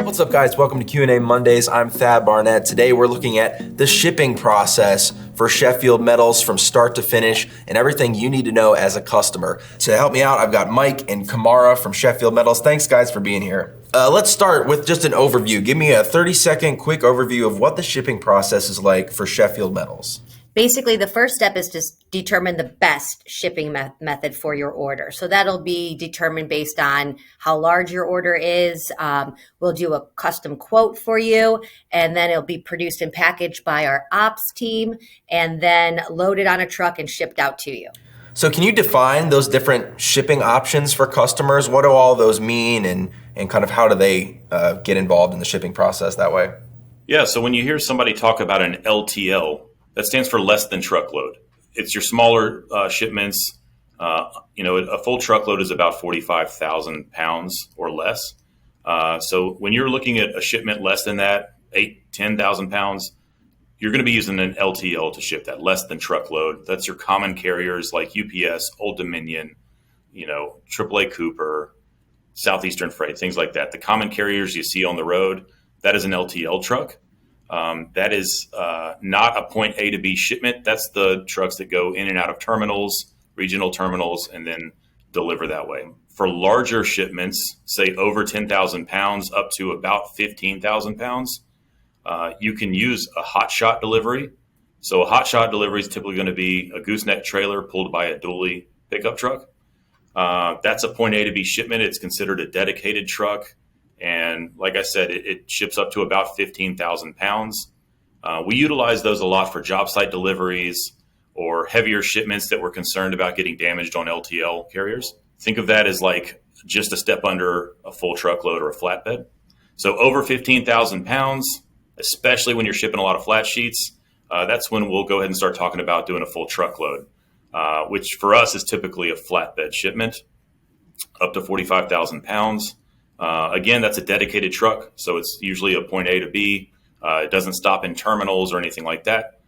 What's up, guys? Welcome to Q&A Mondays. I'm Thad Barnette. Today we're looking at the shipping process for Sheffield Metals from start to finish and everything you need to know as a customer. To help me out, I've got Mike and Kimara from Sheffield Metals. Thanks, guys, for being here. Let's start with just an overview. Give me a 30-second quick overview of what the shipping process is like for Sheffield Metals. Basically, the first step is to determine the best shipping method for your order. So that'll be determined based on how large your order is. We'll do a custom quote for you, and then it'll be produced and packaged by our ops team, and then loaded on a truck and shipped out to you. So can you define those different shipping options for customers? What do all those mean, and kind of how do they get involved in the shipping process that way? Yeah, so when you hear somebody talk about an LTL, that stands for less than truckload. It's your smaller shipments. A full truckload is about 45,000 pounds or less. So when you're looking at a shipment less than that, 10,000 pounds, you're going to be using an LTL to ship that, less than truckload. That's your common carriers like UPS, Old Dominion, AAA Cooper, Southeastern Freight, things like that. The common carriers you see on the road, that is an LTL truck. That is not a point A to B shipment. That's the trucks that go in and out of terminals, regional terminals, and then deliver that way. For larger shipments, say over 10,000 pounds up to about 15,000 pounds, you can use a hot shot delivery. So a hot shot delivery is typically going to be a gooseneck trailer pulled by a dually pickup truck. That's a point A to B shipment. It's considered a dedicated truck. And like I said, it ships up to about 15,000 pounds. We utilize those a lot for job site deliveries or heavier shipments that we're concerned about getting damaged on LTL carriers. Think of that as like just a step under a full truckload or a flatbed. So over 15,000 pounds, especially when you're shipping a lot of flat sheets, that's when we'll go ahead and start talking about doing a full truckload, which for us is typically a flatbed shipment up to 45,000 pounds. Again, that's a dedicated truck, so it's usually a point A to B. It doesn't stop in terminals or anything like that.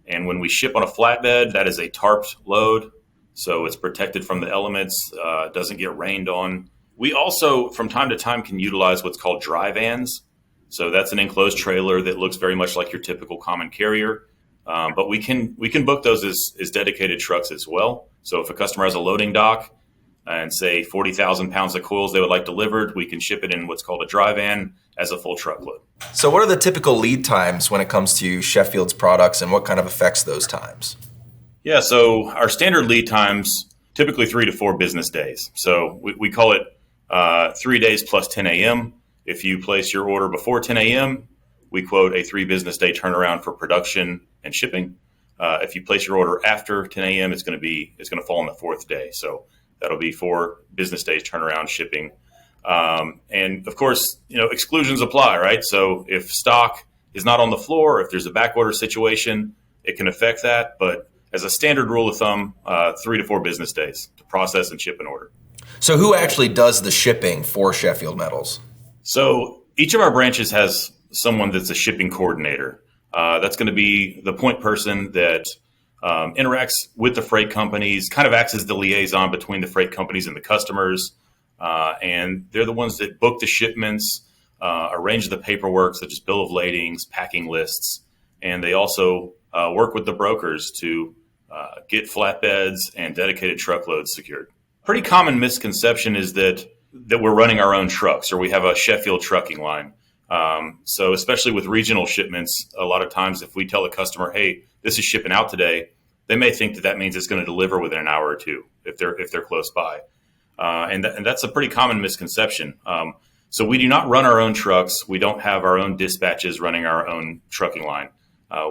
And when we ship on a flatbed, that is a tarped load, so it's protected from the elements, doesn't get rained on. We also, from time to time, can utilize what's called dry vans. So that's an enclosed trailer that looks very much like your typical common carrier. But we can book those as dedicated trucks as well. So if a customer has a loading dock, and say 40,000 pounds of coils they would like delivered, we can ship it in what's called a dry van as a full truckload. So what are the typical lead times when it comes to Sheffield's products, and what kind of affects those times? Yeah, so our standard lead times, typically 3 to 4 business days. So we call it 3 days plus 10 a.m. If you place your order before 10 a.m., we quote a 3 business day turnaround for production and shipping. If you place your order after 10 a.m., it's going to fall on the 4th day. So that'll be 4 business days turnaround shipping. And of course, exclusions apply, right? So if stock is not on the floor, if there's a back order situation, it can affect that. But as a standard rule of thumb, 3 to 4 business days to process and ship an order. So who actually does the shipping for Sheffield Metals? So each of our branches has someone that's a shipping coordinator. That's going to be the point person that interacts with the freight companies, kind of acts as the liaison between the freight companies and the customers. And they're the ones that book the shipments, arrange the paperwork, such as bill of ladings, packing lists. And they also work with the brokers to get flatbeds and dedicated truckloads secured. Pretty common misconception is that we're running our own trucks or we have a Sheffield trucking line. So especially with regional shipments, a lot of times if we tell a customer, hey, this is shipping out today, they may think that means it's going to deliver within an hour or two if they're close by. And that's a pretty common misconception. So we do not run our own trucks. We don't have our own dispatches running our own trucking line.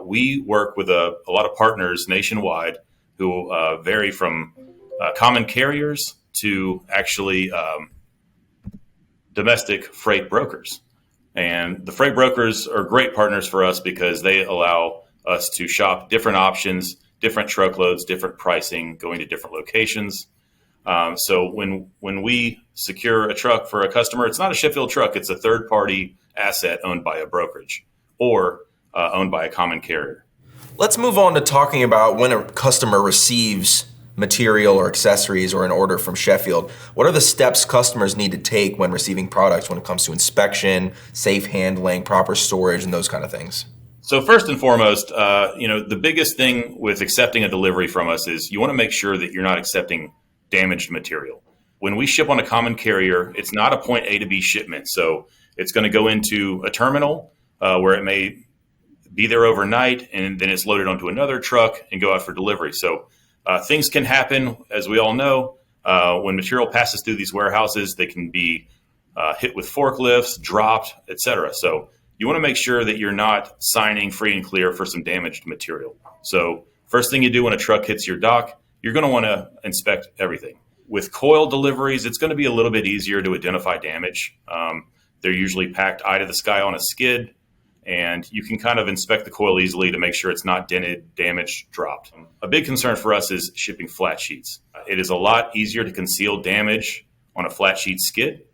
We work with a lot of partners nationwide who vary from common carriers to actually domestic freight brokers. And the freight brokers are great partners for us because they allow us to shop different options, different truckloads, different pricing, going to different locations. So when we secure a truck for a customer, it's not a Sheffield truck. It's a third-party asset owned by a brokerage or owned by a common carrier. Let's move on to talking about when a customer receives material or accessories or an order from Sheffield, what are the steps customers need to take when receiving products when it comes to inspection, safe handling, proper storage, and those kind of things? So first and foremost, the biggest thing with accepting a delivery from us is you want to make sure that you're not accepting damaged material. When we ship on a common carrier, it's not a point A to B shipment. So it's going to go into a terminal where it may be there overnight, and then it's loaded onto another truck and go out for delivery. So things can happen, as we all know, when material passes through these warehouses. They can be hit with forklifts, dropped, etc. So you want to make sure that you're not signing free and clear for some damaged material. So first thing you do when a truck hits your dock, you're going to want to inspect everything. With coil deliveries, it's going to be a little bit easier to identify damage. They're usually packed eye to the sky on a skid, and you can kind of inspect the coil easily to make sure it's not dented, damaged, dropped. A big concern for us is shipping flat sheets. It is a lot easier to conceal damage on a flat sheet skid.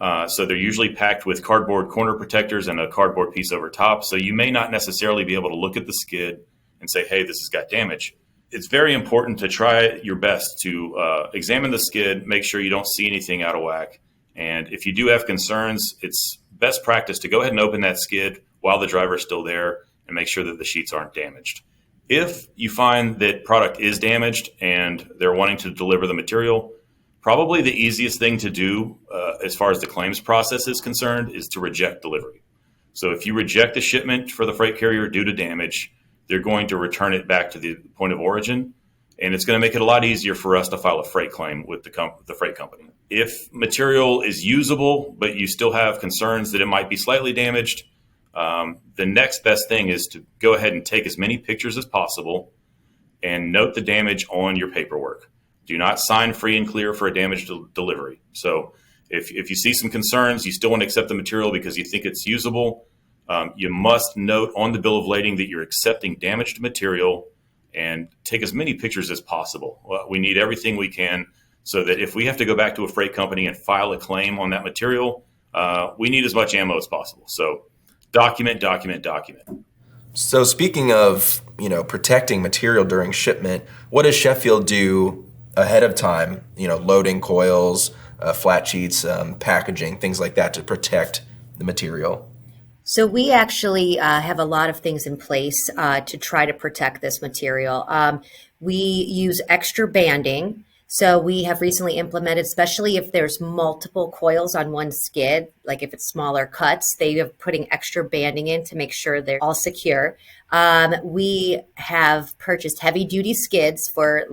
So they're usually packed with cardboard corner protectors and a cardboard piece over top. So you may not necessarily be able to look at the skid and say, hey, this has got damage. It's very important to try your best to examine the skid, make sure you don't see anything out of whack. And if you do have concerns, it's best practice to go ahead and open that skid while the driver is still there and make sure that the sheets aren't damaged. If you find that product is damaged and they're wanting to deliver the material, probably the easiest thing to do as far as the claims process is concerned is to reject delivery. So if you reject the shipment for the freight carrier due to damage, they're going to return it back to the point of origin, and it's going to make it a lot easier for us to file a freight claim with the freight company. If material is usable, but you still have concerns that it might be slightly damaged, the next best thing is to go ahead and take as many pictures as possible and note the damage on your paperwork. Do not sign free and clear for a damaged delivery. So if you see some concerns, you still want to accept the material because you think it's usable, you must note on the bill of lading that you're accepting damaged material and take as many pictures as possible. We need everything we can so that if we have to go back to a freight company and file a claim on that material, we need as much ammo as possible. So document, document, document. So speaking of, protecting material during shipment, what does Sheffield do ahead of time, loading coils, flat sheets, packaging, things like that to protect the material? So we actually have a lot of things in place to try to protect this material. We use extra banding. So we have recently implemented, especially if there's multiple coils on one skid, like if it's smaller cuts, they are putting extra banding in to make sure they're all secure. We have purchased heavy duty skids for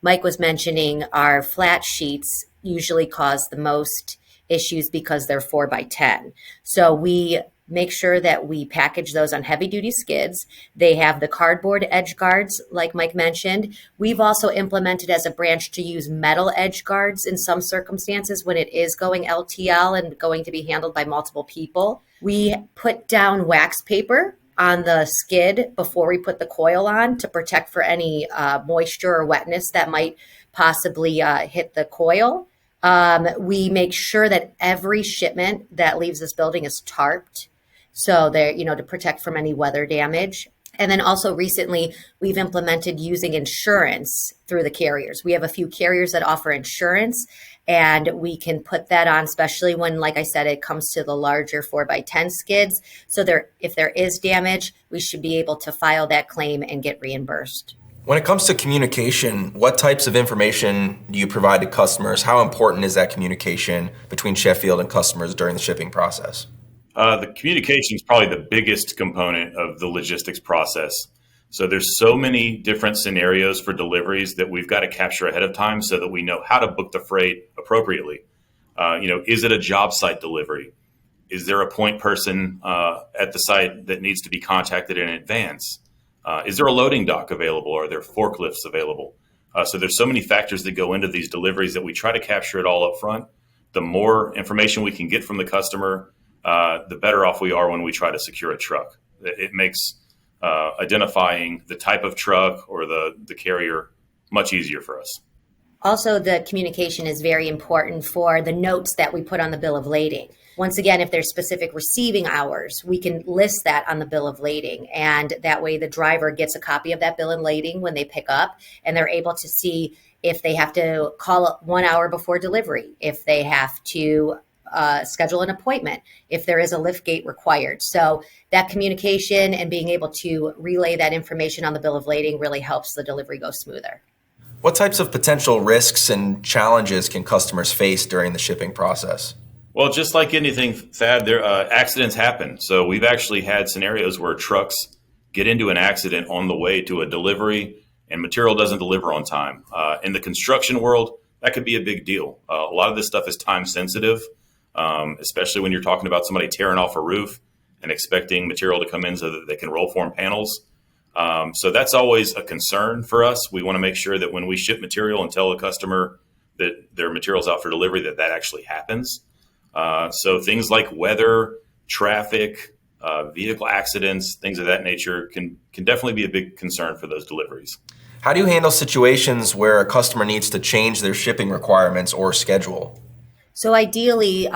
Mike was mentioning, our flat sheets usually cause the most issues because they're 4x10. So we make sure that we package those on heavy duty skids. They have the cardboard edge guards, like Mike mentioned. We've also implemented as a branch to use metal edge guards in some circumstances when it is going LTL and going to be handled by multiple people. We put down wax paper on the skid before we put the coil on to protect for any moisture or wetness that might possibly hit the coil. We make sure that every shipment that leaves this building is tarped. So they're, to protect from any weather damage. And then also recently, we've implemented using insurance through the carriers. We have a few carriers that offer insurance, and we can put that on, especially when, like I said, it comes to the larger 4x10 skids. So if there is damage, we should be able to file that claim and get reimbursed. When it comes to communication, what types of information do you provide to customers? How important is that communication between Sheffield and customers during the shipping process? The communication is probably the biggest component of the logistics process. So there's so many different scenarios for deliveries that we've got to capture ahead of time so that we know how to book the freight appropriately. Is it a job site delivery? Is there a point person at the site that needs to be contacted in advance? Is there a loading dock available? Are there forklifts available? So there's so many factors that go into these deliveries that we try to capture it all up front. The more information we can get from the customer, the better off we are when we try to secure a truck. It makes identifying the type of truck or the carrier much easier for us. Also, the communication is very important for the notes that we put on the bill of lading. Once again, if there's specific receiving hours, we can list that on the bill of lading. And that way the driver gets a copy of that bill of lading when they pick up, and they're able to see if they have to call 1 hour before delivery, if they have to schedule an appointment, if there is a lift gate required. So that communication and being able to relay that information on the bill of lading really helps the delivery go smoother. What types of potential risks and challenges can customers face during the shipping process? Well, just like anything, Thad, there accidents happen. So we've actually had scenarios where trucks get into an accident on the way to a delivery and material doesn't deliver on time. In the construction world, that could be a big deal. A lot of this stuff is time sensitive, especially when you're talking about somebody tearing off a roof and expecting material to come in so that they can roll form panels. So that's always a concern for us. We want to make sure that when we ship material and tell a customer that their material's out for delivery, that actually happens. So things like weather, traffic, vehicle accidents, things of that nature can definitely be a big concern for those deliveries. How do you handle situations where a customer needs to change their shipping requirements or schedule? So ideally,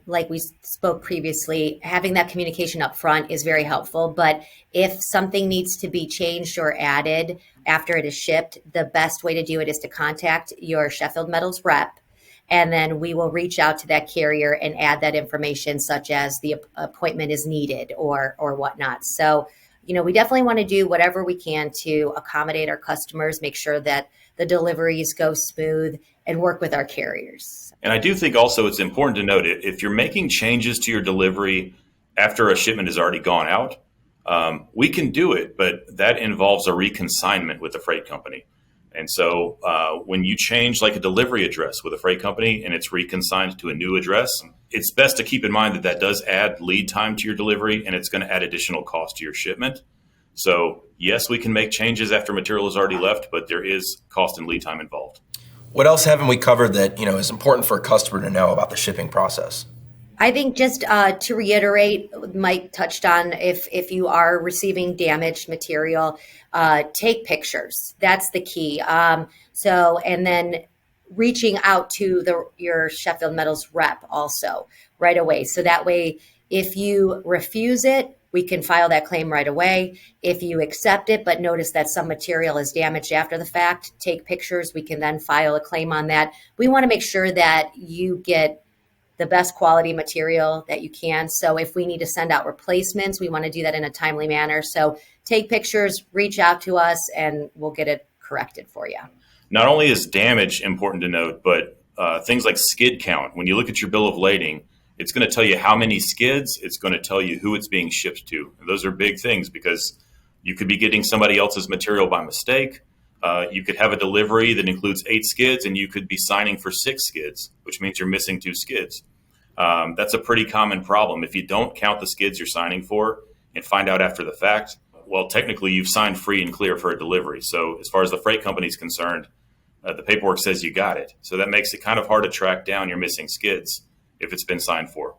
like we spoke previously, having that communication up front is very helpful. But if something needs to be changed or added after it is shipped, the best way to do it is to contact your Sheffield Metals rep. And then we will reach out to that carrier and add that information, such as the appointment is needed or whatnot. So, we definitely want to do whatever we can to accommodate our customers, make sure that the deliveries go smooth, and work with our carriers. And I do think also it's important to note if you're making changes to your delivery after a shipment has already gone out, we can do it, but that involves a reconsignment with the freight company. And so when you change like a delivery address with a freight company and it's reconsigned to a new address, it's best to keep in mind that does add lead time to your delivery and it's going to add additional cost to your shipment. So yes, we can make changes after material is already left, but there is cost and lead time involved. What else haven't we covered that is important for a customer to know about the shipping process? I think just to reiterate, Mike touched on if you are receiving damaged material, take pictures. That's the key. And then reaching out to your Sheffield Metals rep also right away. So that way, if you refuse it, we can file that claim right away. If you accept it, but notice that some material is damaged after the fact, take pictures. We can then file a claim on that. We want to make sure that you get the best quality material that you can. So if we need to send out replacements, we want to do that in a timely manner. So take pictures, reach out to us, and we'll get it corrected for you. Not only is damage important to note, but things like skid count. When you look at your bill of lading, it's going to tell you how many skids. It's going to tell you who it's being shipped to. And those are big things because you could be getting somebody else's material by mistake. You could have a delivery that includes 8 skids and you could be signing for 6 skids, which means you're missing 2 skids. That's a pretty common problem. If you don't count the skids you're signing for and find out after the fact, well, technically you've signed free and clear for a delivery. So as far as the freight company is concerned, the paperwork says you got it. So that makes it kind of hard to track down your missing skids if it's been signed for.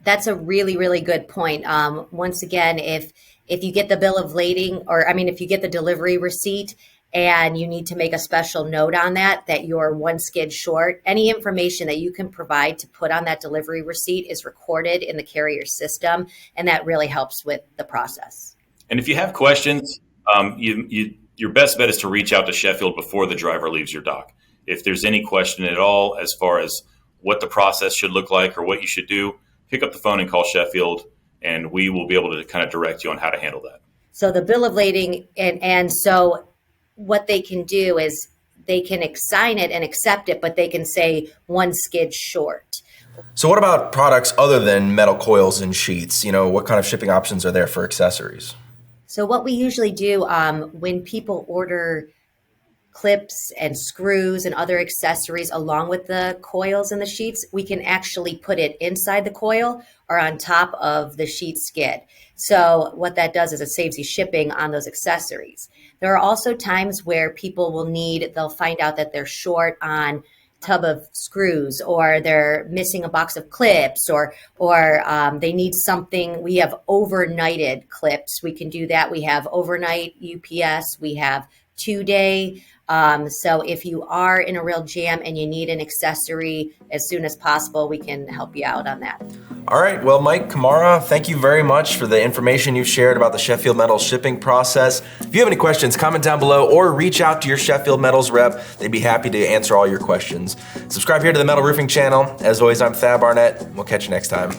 That's a really, really good point. Once again, if you get the bill of lading, if you get the delivery receipt and you need to make a special note on that you're 1 skid short, any information that you can provide to put on that delivery receipt is recorded in the carrier system, and that really helps with the process. And if you have questions, your best bet is to reach out to Sheffield before the driver leaves your dock. If there's any question at all as far as what the process should look like or what you should do, pick up the phone and call Sheffield, and we will be able to kind of direct you on how to handle that. So the bill of lading, and so what they can do is they can sign it and accept it, but they can say 1 skid short. So what about products other than metal coils and sheets? What kind of shipping options are there for accessories? So what we usually do when people order clips and screws and other accessories along with the coils and the sheets, we can actually put it inside the coil or on top of the sheet skid. So what that does is it saves you shipping on those accessories. There are also times where people they'll find out that they're short on tub of screws, or they're missing a box of clips, or they need something. We have overnighted clips. We can do that. We have overnight UPS. We have 2-day So if you are in a real jam and you need an accessory as soon as possible, we can help you out on that. All right, well, Mike, Kimara, thank you very much for the information you've shared about the Sheffield Metals shipping process. If you have any questions, comment down below or reach out to your Sheffield Metals rep. They'd be happy to answer all your questions. Subscribe here to the Metal Roofing channel. As always, I'm Thad Barnette. We'll catch you next time.